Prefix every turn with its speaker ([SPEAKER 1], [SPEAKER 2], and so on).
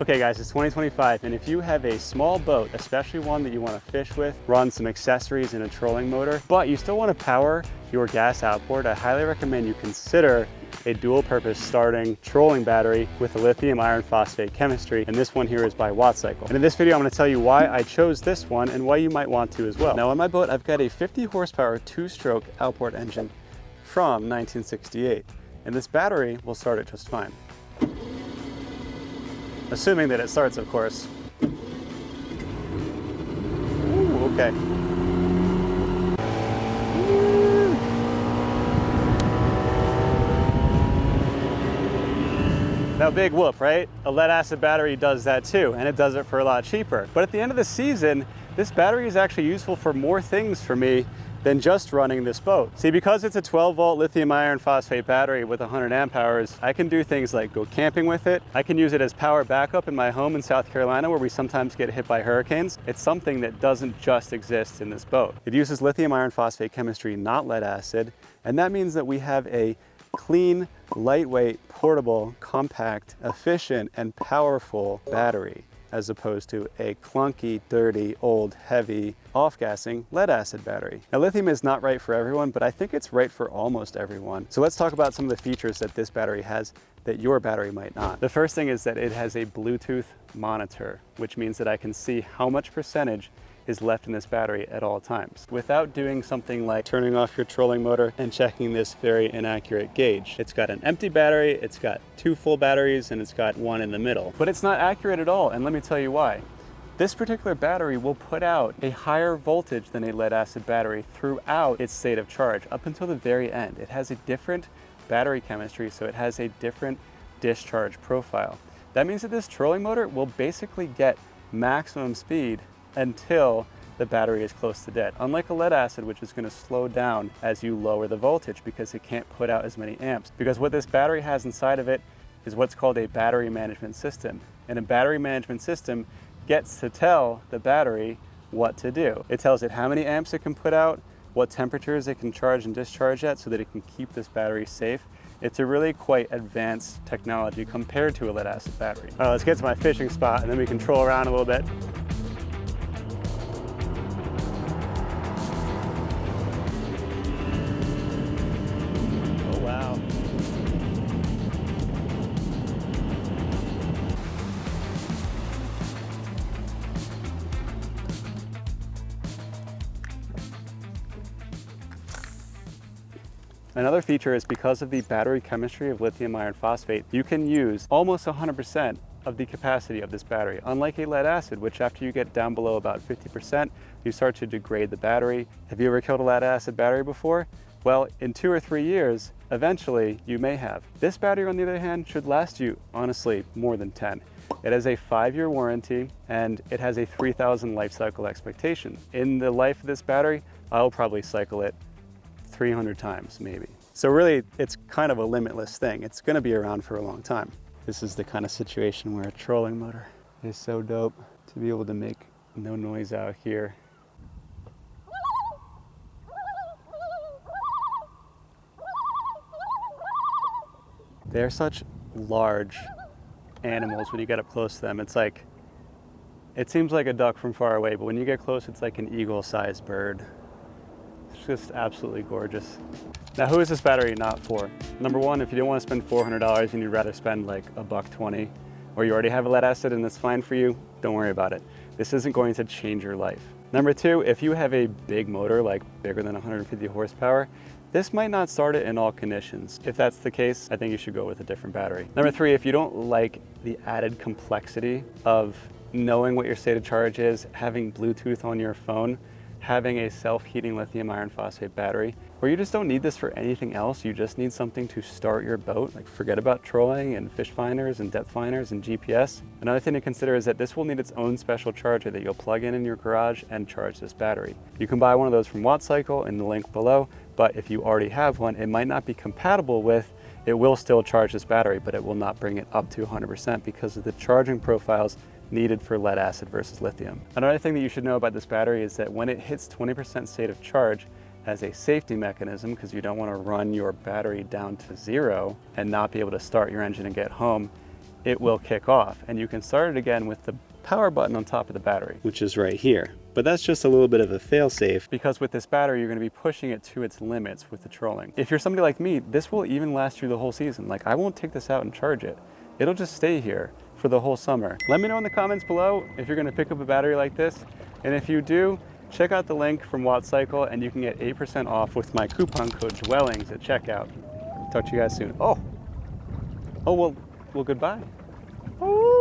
[SPEAKER 1] Okay guys, it's 2025, and if you have a small boat, especially one that you want to fish with, run some accessories and a trolling motor, but you still want to power your gas outboard, I highly recommend you consider a dual purpose starting trolling battery with a lithium iron phosphate chemistry, and this one here is by Wattcycle. And in this video I'm going to tell you why I chose this one and why you might want to as well. Now on my boat I've got a 50 horsepower two-stroke outboard engine from 1968, and this battery will start it just fine. Assuming that it starts, of course. Ooh, okay. Now big whoop, right? A lead acid battery does that too, and it does it for a lot cheaper. But at the end of the season, this battery is actually useful for more things for me than just running this boat. See, because it's a 12 volt lithium iron phosphate battery with 100 amp hours, I can do things like go camping with it. I can use it as power backup in my home in South Carolina where we sometimes get hit by hurricanes. It's something that doesn't just exist in this boat. It uses lithium iron phosphate chemistry, not lead acid, and that means that we have a clean, lightweight, portable, compact, efficient, and powerful battery, as opposed to a clunky, dirty, old, heavy, off-gassing lead acid battery. Now lithium is not right for everyone, but I think it's right for almost everyone. So let's talk about some of the features that this battery has that your battery might not. The first thing is that it has a Bluetooth monitor, which means that I can see how much percentage is left in this battery at all times without doing something like turning off your trolling motor and checking this very inaccurate gauge. It's got an empty battery, it's got two full batteries, and it's got one in the middle. But it's not accurate at all, and let me tell you why. This particular battery will put out a higher voltage than a lead acid battery throughout its state of charge up until the very end. It has a different battery chemistry, so it has a different discharge profile. That means that this trolling motor will basically get maximum speed until the battery is close to dead. Unlike a lead acid, which is going to slow down as you lower the voltage because it can't put out as many amps. Because what this battery has inside of it is what's called a battery management system. And a battery management system gets to tell the battery what to do. It tells it how many amps it can put out, what temperatures it can charge and discharge at so that it can keep this battery safe. It's a really quite advanced technology compared to a lead acid battery. All right, let's get to my fishing spot and then we can troll around a little bit. Another feature is because of the battery chemistry of lithium iron phosphate, you can use almost 100% of the capacity of this battery. Unlike a lead acid, which after you get down below about 50%, you start to degrade the battery. Have you ever killed a lead acid battery before? Well, in 2 or 3 years, eventually you may have. This battery, on the other hand, should last you, honestly, more than 10. It has a 5-year warranty and it has a 3,000 life cycle expectation. In the life of this battery, I'll probably cycle it 300 times maybe. So really, it's kind of a limitless thing. It's gonna be around for a long time. This is the kind of situation where a trolling motor is so dope to be able to make no noise out here. They're such large animals when you get up close to them. It's like, it seems like a duck from far away, but when you get close, it's like an eagle-sized bird. It's just absolutely gorgeous. Now, who is this battery not for? Number one, if you don't want to spend $400 and you'd rather spend like $120, or you already have a lead acid and it's fine for you, don't worry about it. This isn't going to change your life. Number two, if you have a big motor, like bigger than 150 horsepower, this might not start it in all conditions. If that's the case, I think you should go with a different battery. Number three, if you don't like the added complexity of knowing what your state of charge is, having Bluetooth on your phone, having a self-heating lithium iron phosphate battery, or you just don't need this for anything else, you just need something to start your boat, like forget about trolling and fish finders and depth finders and GPS. Another thing to consider is that this will need its own special charger that you'll plug in your garage and charge this battery. You can buy one of those from Wattcycle in the link below, but if you already have one, it might not be compatible with, it will still charge this battery, but it will not bring it up to 100% because of the charging profiles needed for lead acid versus lithium. Another thing that you should know about this battery is that when it hits 20% state of charge, as a safety mechanism, because you don't want to run your battery down to 0 and not be able to start your engine and get home, it will kick off. And you can start it again with the power button on top of the battery, which is right here. But that's just a little bit of a fail-safe, because with this battery, you're gonna be pushing it to its limits with the trolling. If you're somebody like me, this will even last you the whole season. Like, I won't take this out and charge it. It'll just stay here for the whole summer. Let me know in the comments below if you're gonna pick up a battery like this. And if you do, check out the link from WattCycle and you can get 8% off with my coupon code Dwellings at checkout. Talk to you guys soon. Oh, well, goodbye. Oh.